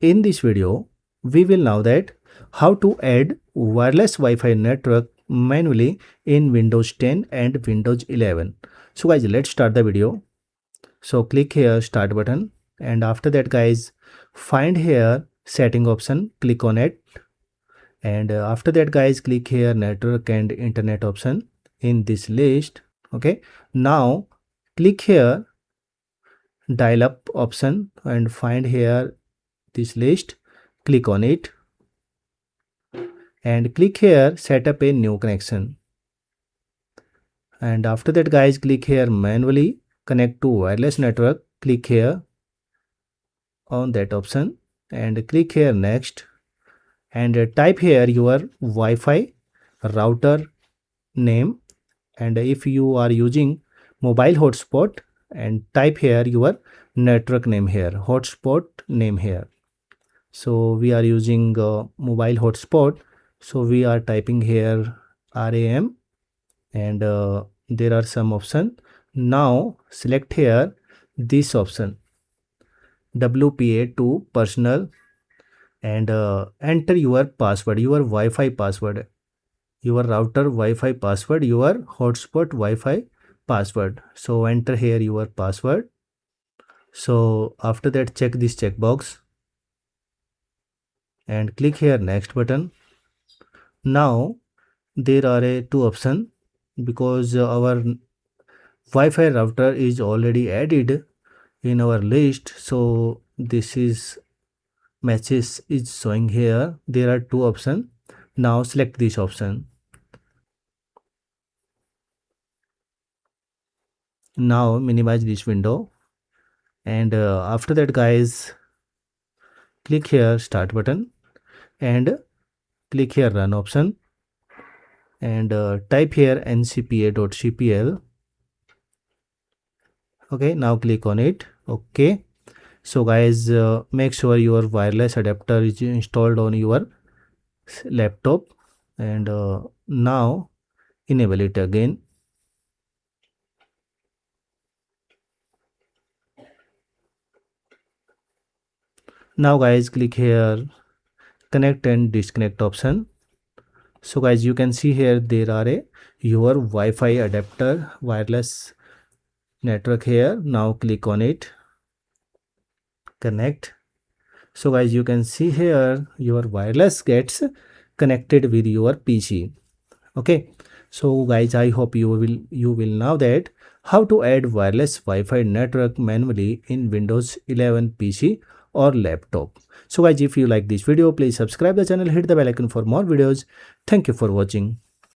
In this video, we will know that how to add wireless Wi-Fi network manually in Windows 10 and Windows 11. So guys, let's start the video. So click here start button, and after that guys, find here setting option, click on it, and after that guys, click here network and internet option in this list. Okay, now click here dial up option and find here this list, click on it, and click here set up a new connection. And after that guys, click here manually connect to wireless network, click here on that option and click here next, and type here your Wi-Fi router name, and if you are using mobile hotspot, and type here your network name here, hotspot name here. So we are using mobile hotspot, so we are typing here RAM, and there are some options. Now select here this option WPA2 personal, and enter your password, your Wi-Fi password, your router Wi-Fi password, your hotspot Wi-Fi password. So enter here your password. So after that, check this checkbox and click here next button. Now there are two options, because our Wi-Fi router is already added in our list, so this is matches is showing here. There are two options. Now select this option. Now minimize this window, and after that guys, click here start button and click here run option, and type here ncpa.cpl. okay, now click on it. Okay, so guys, make sure your wireless adapter is installed on your laptop, and now enable it again. Now guys, click here connect and disconnect option. So guys, you can see here there are your Wi-Fi adapter wireless network here. Now click on it, connect. So guys, you can see here your wireless gets connected with your PC. Okay, so guys, I hope you will know that how to add wireless Wi-Fi network manually in Windows 11 PC or laptop. So guys, if you like this video, please subscribe the channel, hit the bell icon for more videos. Thank you for watching.